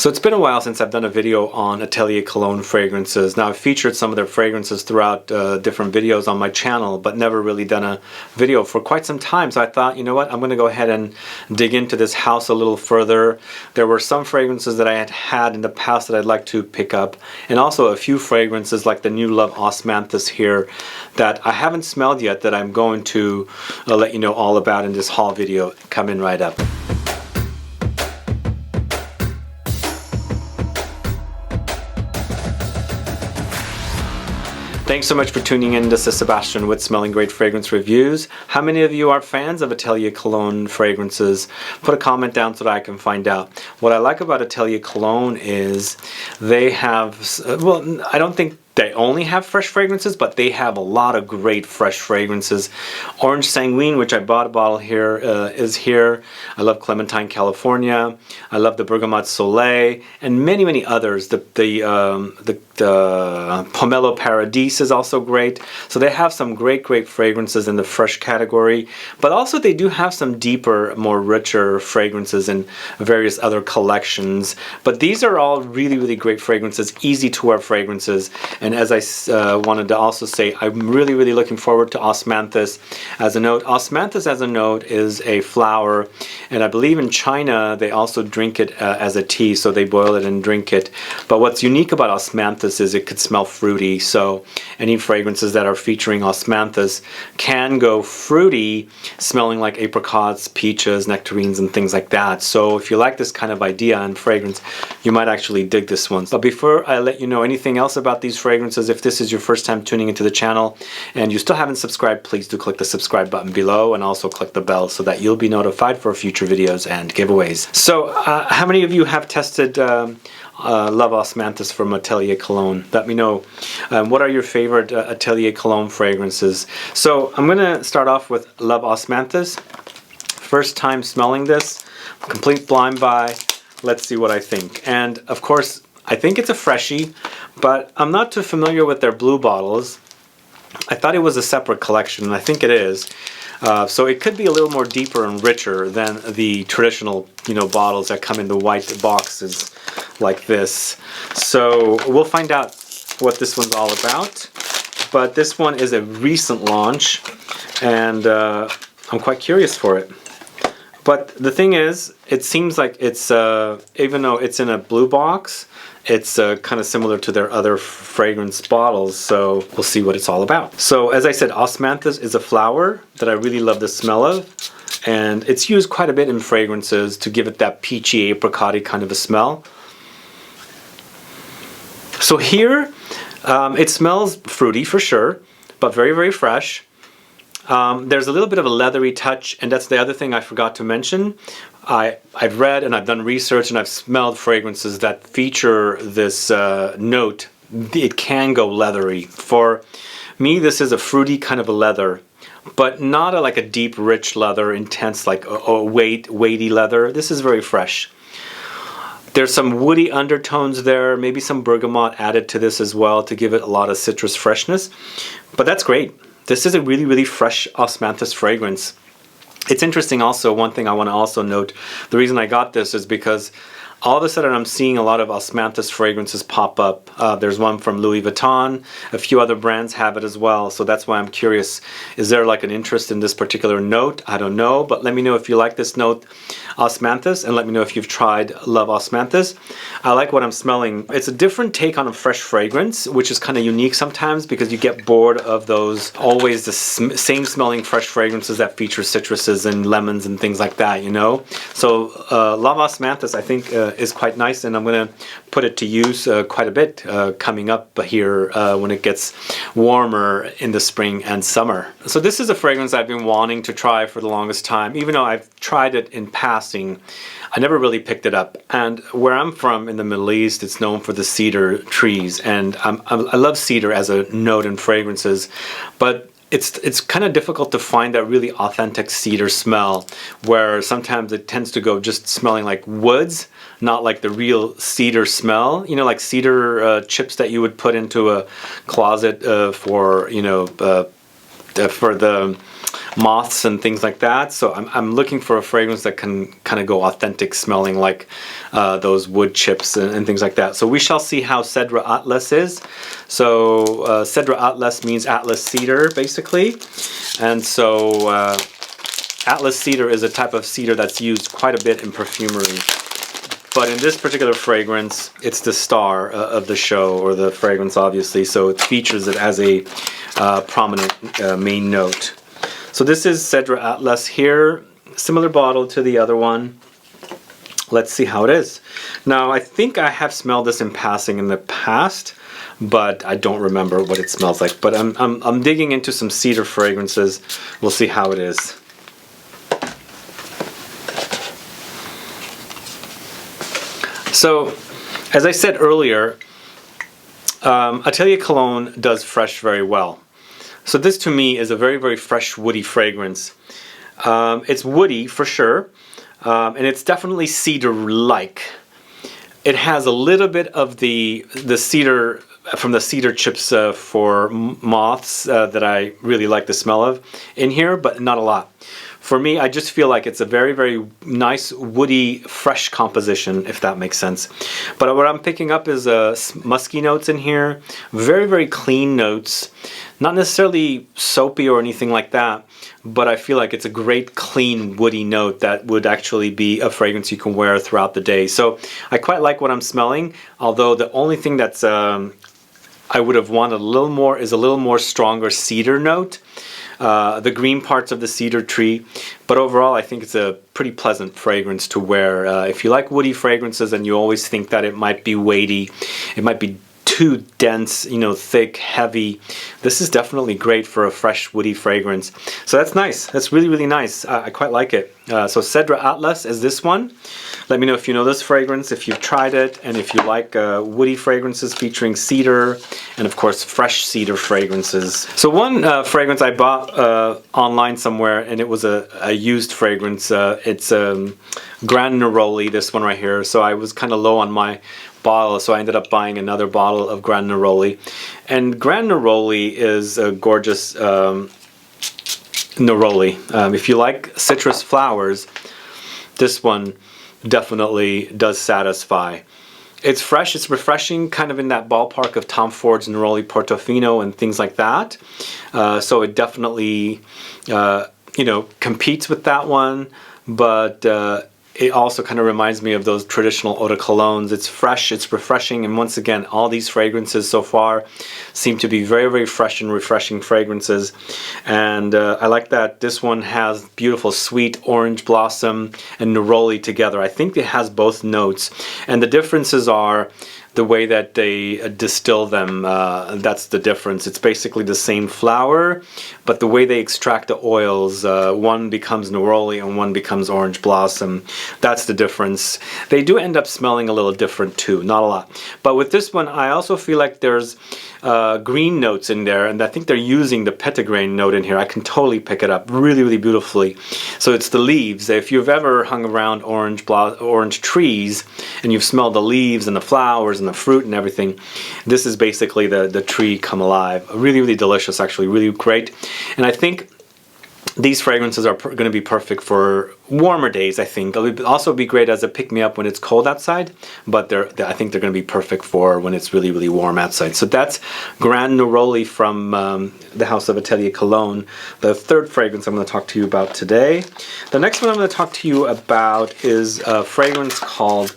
So it's been a while since I've done a video on Atelier Cologne fragrances. Now I've featured some of their fragrances throughout different videos on my channel, but never really done a video for quite some time. So I thought, you know what, I'm going to go ahead and dig into this house a little further. There were some fragrances that I had had in the past that I'd like to pick up, and also a few fragrances like the new Love Osmanthus here that I haven't smelled yet that I'm going to let you know all about in this haul video coming right up. Thanks so much for tuning in. This is Sebastian with Smelling Great Fragrance Reviews. How many of you are fans of Atelier Cologne fragrances? Put a comment down so that I can find out. What I like about Atelier Cologne is they have, well, I don't think they only have fresh fragrances, but they have a lot of great fresh fragrances. Orange Sanguine, which I bought a bottle here, is here. I love Clementine, California. I love the Bergamote Soleil, and many, many others. The Pomelo Paradis is also great. So they have some great, great fragrances in the fresh category, but also they do have some deeper, more richer fragrances in various other collections. But these are all really, really great fragrances, easy to wear fragrances. And as I wanted to also say, I'm really, really looking forward to Osmanthus as a note. Osmanthus as a note is a flower, and I believe in China they also drink it as a tea, so they boil it and drink it. But what's unique about Osmanthus is it could smell fruity, so any fragrances that are featuring Osmanthus can go fruity, smelling like apricots, peaches, nectarines, and things like that. So if you like this kind of idea and fragrance, you might actually dig this one. But before I let you know anything else about these fragrances, if this is your first time tuning into the channel and you still haven't subscribed, please do click the subscribe button below and also click the bell so that you'll be notified for future videos and giveaways. So how many of you have tested Love Osmanthus from Atelier Cologne? Let me know. What are your favorite Atelier Cologne fragrances? So I'm going to start off with Love Osmanthus. First time smelling this, complete blind buy. Let's see what I think. And of course, I think it's a freshie, but I'm not too familiar with their blue bottles. I thought it was a separate collection, and I think it is. So it could be a little more deeper and richer than the traditional, bottles that come in the white boxes like this. So we'll find out what this one's all about. But this one is a recent launch, and I'm quite curious for it. But the thing is, it seems like it's, even though it's in a blue box, it's kind of similar to their other fragrance bottles, so we'll see what it's all about. So as I said, Osmanthus is a flower that I really love the smell of, and it's used quite a bit in fragrances to give it that peachy, apricot-y kind of a smell. So here, it smells fruity for sure, but very, very fresh. There's a little bit of a leathery touch, and that's the other thing I forgot to mention. I've read and I've done research and I've smelled fragrances that feature this note. It can go leathery. For me, this is a fruity kind of a leather, but not like a deep, rich leather, intense, like a weighty leather. This is very fresh. There's some woody undertones there, maybe some bergamot added to this as well to give it a lot of citrus freshness, but that's great. This is a really, really fresh Osmanthus fragrance. It's interesting also, one thing I want to also note, the reason I got this is because all of a sudden I'm seeing a lot of Osmanthus fragrances pop up. There's one from Louis Vuitton, a few other brands have it as well, so that's why I'm curious. Is there like an interest in this particular note? I don't know, but let me know if you like this note, Osmanthus, and let me know if you've tried Love Osmanthus. I like what I'm smelling. It's a different take on a fresh fragrance, which is kind of unique sometimes because you get bored of those always the same smelling fresh fragrances that feature citruses and lemons and things like that, So Love Osmanthus, I think, is quite nice, and I'm going to put it to use quite a bit coming up here when it gets warmer in the spring and summer. So this is a fragrance I've been wanting to try for the longest time. Even though I've tried it in passing, I never really picked it up. And where I'm from in the Middle East, it's known for the cedar trees, and I love cedar as a note in fragrances, but it's kind of difficult to find that really authentic cedar smell, where sometimes it tends to go just smelling like woods, not like the real cedar smell. Like cedar chips that you would put into a closet for, for the moths and things like that. So I'm looking for a fragrance that can kind of go authentic smelling, like those wood chips and things like that. So we shall see how Cedre Atlas is. So Cedre Atlas means Atlas cedar, basically. And so Atlas cedar is a type of cedar that's used quite a bit in perfumery. But in this particular fragrance, it's the star of the show, or the fragrance, obviously. So it features it as a prominent main note. So this is Cedre Atlas here, similar bottle to the other one. Let's see how it is. Now, I think I have smelled this in passing in the past, but I don't remember what it smells like. But I'm digging into some cedar fragrances. We'll see how it is. So, as I said earlier, Atelier Cologne does fresh very well. So this to me is a very, very fresh, woody fragrance. It's woody for sure, and it's definitely cedar-like. It has a little bit of the cedar, from the cedar chips for moths that I really like the smell of in here, but not a lot. For me, I just feel like it's a very, very nice, woody, fresh composition, if that makes sense. But what I'm picking up is musky notes in here. Very, very clean notes. Not necessarily soapy or anything like that, but I feel like it's a great, clean, woody note that would actually be a fragrance you can wear throughout the day. So I quite like what I'm smelling, although the only thing that's I would have wanted a little more is a little more stronger cedar note. The green parts of the cedar tree, but overall I think it's a pretty pleasant fragrance to wear. If you like woody fragrances and you always think that it might be weighty, it might be too dense, you know, thick, heavy, this is definitely great for a fresh woody fragrance. So that's nice. That's really, really nice. I quite like it. So Cedre Atlas is this one. Let me know if you know this fragrance, if you've tried it, and if you like woody fragrances featuring cedar, and of course fresh cedar fragrances. So one fragrance I bought online somewhere, and it was a used fragrance. It's Grand Neroli, this one right here. So I was kind of low on my bottle, so I ended up buying another bottle of Grand Neroli. And Grand Neroli is a gorgeous Neroli. If you like citrus flowers, this one definitely does satisfy. It's fresh, it's refreshing, kind of in that ballpark of Tom Ford's Neroli Portofino and things like that. So it definitely, you know, competes with that one, but it also kind of reminds me of those traditional eau de colognes. It's fresh, it's refreshing, and once again, all these fragrances so far seem to be very, very fresh and refreshing fragrances. And I like that this one has beautiful sweet orange blossom and neroli together. I think it has both notes, and the differences are the way that they distill them. That's the difference. It's basically the same flower, but the way they extract the oils, one becomes neroli and one becomes orange blossom. That's the difference. They do end up smelling a little different too, not a lot. But with this one, I also feel like there's green notes in there, and I think they're using the petitgrain note in here. I can totally pick it up really, really beautifully. So it's the leaves. If you've ever hung around orange trees and you've smelled the leaves and the flowers and the fruit and everything, this is basically the tree come alive. Really, really delicious, actually, really great. And I think these fragrances are going to be perfect for warmer days, I think. It'll also be great as a pick-me-up when it's cold outside, but I think they're going to be perfect for when it's really, really warm outside. So that's Grand Neroli from the house of Atelier Cologne, the third fragrance I'm going to talk to you about today. The next one I'm going to talk to you about is a fragrance called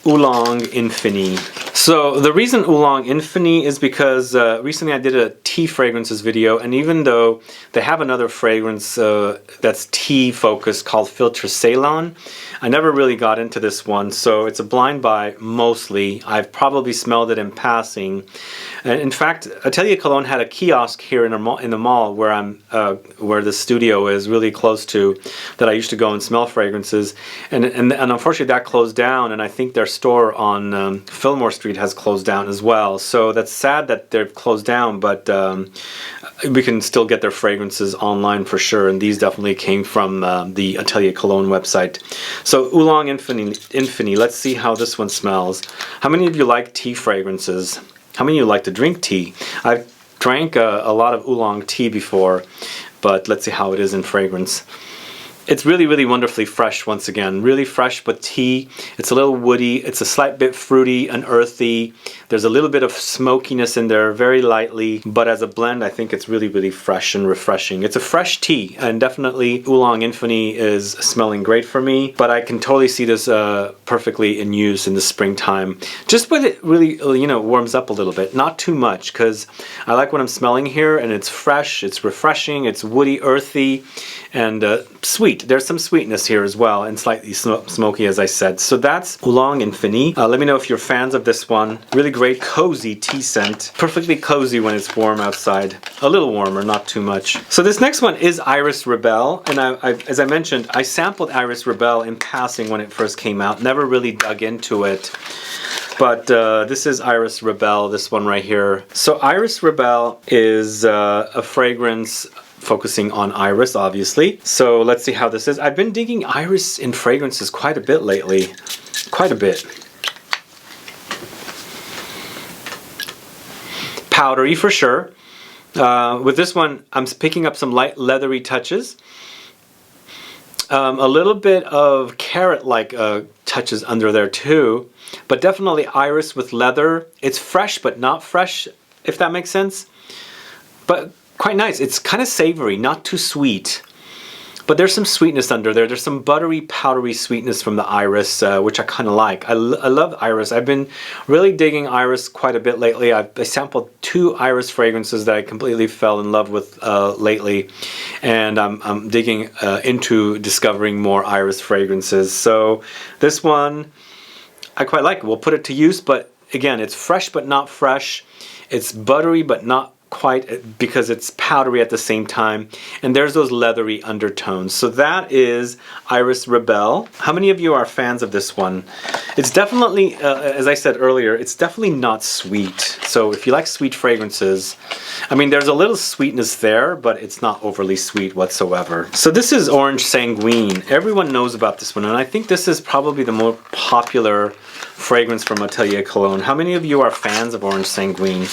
Oolong Infini. So the reason Oolong Infini is because recently I did a tea fragrances video, and even though they have another fragrance that's tea focused called Filtre Ceylon, I never really got into this one, so it's a blind buy mostly. I've probably smelled it in passing. In fact, Atelier Cologne had a kiosk here in the mall where the studio is really close to, that I used to go and smell fragrances, and unfortunately that closed down, and I think their store on Fillmore Street has closed down as well. So that's sad that they've closed down, but we can still get their fragrances online for sure, and these definitely came from the Atelier Cologne website. So Oolong Infini, let's see how this one smells. How many of you like tea fragrances? How many of you like to drink tea? I've drank a lot of oolong tea before, but let's see how it is in fragrance. It's really, really wonderfully fresh once again. Really fresh but tea. It's a little woody. It's a slight bit fruity and earthy. There's a little bit of smokiness in there, very lightly. But as a blend, I think it's really, really fresh and refreshing. It's a fresh tea, and definitely Oolong Infini is smelling great for me. But I can totally see this perfectly in use in the springtime. Just when it really, you know, warms up a little bit. Not too much, because I like what I'm smelling here, and it's fresh, it's refreshing, it's woody, earthy, and sweet. There's some sweetness here as well, and slightly smoky, as I said. So that's Oolong Infini. Let me know if you're fans of this one. Really great cozy tea scent. Perfectly cozy when it's warm outside. A little warmer, not too much. So this next one is Iris Rebelle, and as I mentioned, I sampled Iris Rebelle in passing when it first came out. Never really dug into it. But this is Iris Rebelle, this one right here. So Iris Rebelle is a fragrance focusing on iris, obviously. So let's see how this is. I've been digging iris in fragrances quite a bit lately. Quite a bit. Powdery for sure. With this one, I'm picking up some light leathery touches. A little bit of carrot-like touches under there too. But definitely iris with leather. It's fresh but not fresh, if that makes sense. But quite nice. It's kind of savory, not too sweet. But there's some sweetness under there. There's some buttery, powdery sweetness from the iris, which I kind of like. I love iris. I've been really digging iris quite a bit lately. I sampled 2 iris fragrances that I completely fell in love with lately. And I'm digging into discovering more iris fragrances. So this one, I quite like. We'll put it to use, but again, it's fresh but not fresh. It's buttery but not quite, because it's powdery at the same time, and there's those leathery undertones. So that is Iris Rebelle. How many of you are fans of this one? It's definitely, as I said earlier, it's definitely not sweet. So if you like sweet fragrances, I mean, there's a little sweetness there, but it's not overly sweet whatsoever. So this is Orange Sanguine. Everyone knows about this one, and I think this is probably the more popular fragrance from Atelier Cologne. How many of you are fans of Orange Sanguine?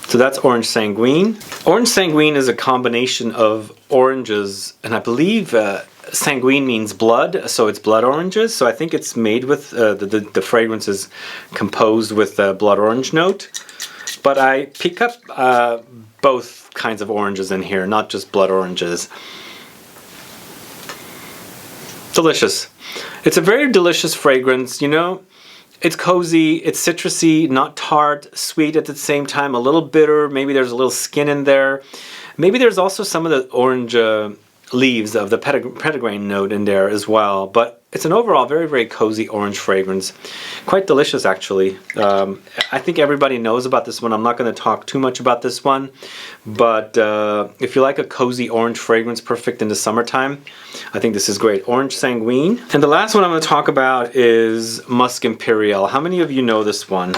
So that's Orange Sanguine. Orange Sanguine is a combination of oranges, and I believe sanguine means blood, so it's blood oranges. So I think it's made with, the fragrance is composed with a blood orange note. But I pick up both kinds of oranges in here, not just blood oranges. Delicious. It's a very delicious fragrance, you know. It's cozy, it's citrusy, not tart, sweet at the same time, a little bitter, maybe there's a little skin in there. Maybe there's also some of the orange leaves of the petitgrain note in there as well. But it's an overall very, very cozy orange fragrance. Quite delicious, actually. I think everybody knows about this one. I'm not going to talk too much about this one. But if you like a cozy orange fragrance, perfect in the summertime, I think this is great. Orange Sanguine. And the last one I'm going to talk about is Musc Imperial. How many of you know this one?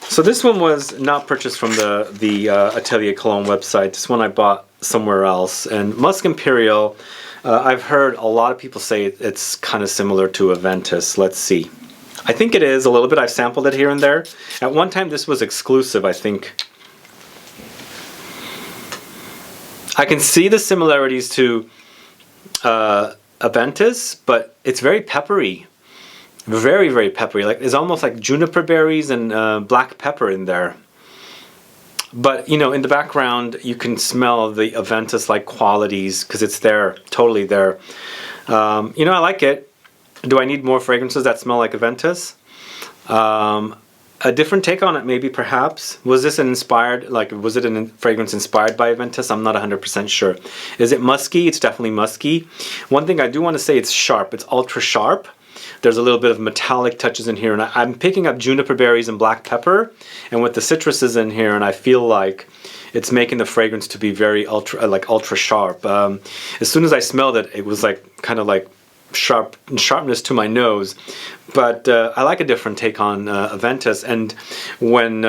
So this one was not purchased from the Atelier Cologne website. This one I bought somewhere else. And Musc Imperial, I've heard a lot of people say it's kind of similar to Aventus. Let's see. I think it is a little bit. I've sampled it here and there. At one time this was exclusive, I think. I can see the similarities to Aventus, but it's very peppery. Very, very peppery. Like, it's almost like juniper berries and black pepper in there. But, you know, in the background, you can smell the Aventus-like qualities because it's there, totally there. You know, I like it. Do I need more fragrances that smell like Aventus? A different take on it, maybe, perhaps. Was this an inspired, like, was it a fragrance inspired by Aventus? I'm not 100% sure. Is it musky? It's definitely musky. One thing I do want to say, it's sharp. It's ultra sharp. There's a little bit of metallic touches in here, and I'm picking up juniper berries and black pepper, and with the citruses in here, and I feel like it's making the fragrance to be very ultra sharp. As soon as I smelled it, it was like kind of like sharpness to my nose. But I like a different take on Aventus, and when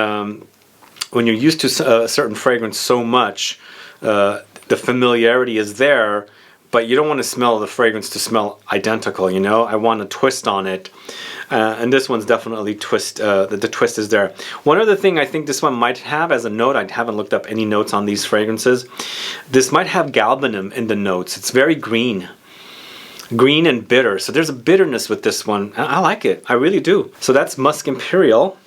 you're used to a certain fragrance so much, the familiarity is there. But you don't want to smell the fragrance to smell identical, you know? I want a twist on it. And this one's definitely the twist is there. One other thing I think this one might have as a note, I haven't looked up any notes on these fragrances. This might have galbanum in the notes. It's very green and bitter. So there's a bitterness with this one. I like it. I really do. So that's Musc Imperial.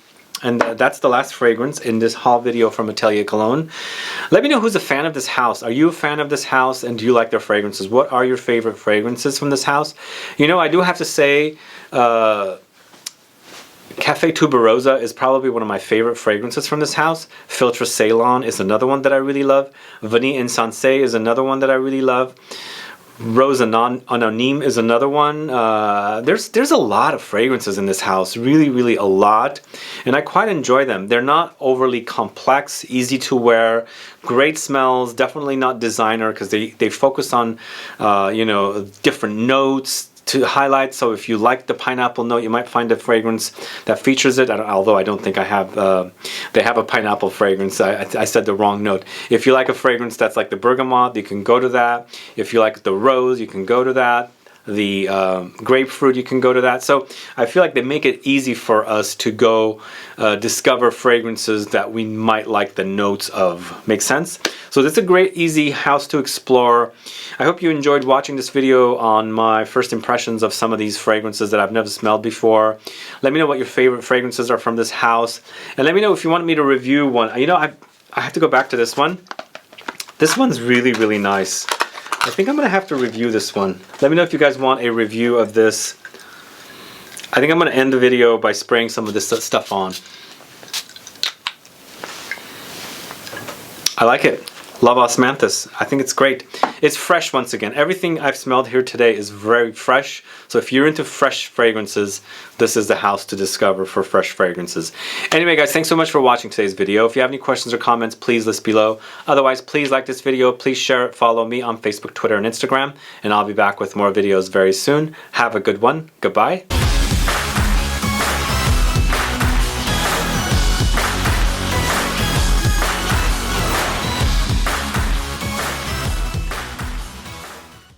And that's the last fragrance in this haul video from Atelier Cologne. Let me know who's a fan of this house. Are you a fan of this house and do you like their fragrances? What are your favorite fragrances from this house? You know, I do have to say Cafe Tuberosa is probably one of my favorite fragrances from this house. Filtre Ceylon is another one that I really love. Vanille Insensé is another one that I really love. Rose Anonyme is another one. There's a lot of fragrances in this house, really a lot, and I quite enjoy them. They're not overly complex, easy to wear, great smells, definitely not designer because they focus on you know, different notes to highlight. So if you like the pineapple note, you might find a fragrance that features it, although I don't think I have they have a pineapple fragrance. I said the wrong note. If you like a fragrance that's like the bergamot, you can go to that. If you like the rose, you can go to that. The grapefruit, you can go to that. So I feel like they make it easy for us to go discover fragrances that we might like the notes of. Makes sense? So this is a great, easy house to explore. I hope you enjoyed watching this video on my first impressions of some of these fragrances that I've never smelled before. Let me know what your favorite fragrances are from this house. And let me know if you want me to review one. You know, I have to go back to this one. This one's really nice. I think I'm going to have to review this one. Let me know if you guys want a review of this. I think I'm going to end the video by spraying some of this stuff on. I like it. Love Osmanthus. I think it's great. It's fresh once again. Everything I've smelled here today is very fresh. So if you're into fresh fragrances, this is the house to discover for fresh fragrances. Anyway guys, thanks so much for watching today's video. If you have any questions or comments, please list below. Otherwise, please like this video, please share it, follow me on Facebook, Twitter, and Instagram, and I'll be back with more videos very soon. Have a good one. Goodbye.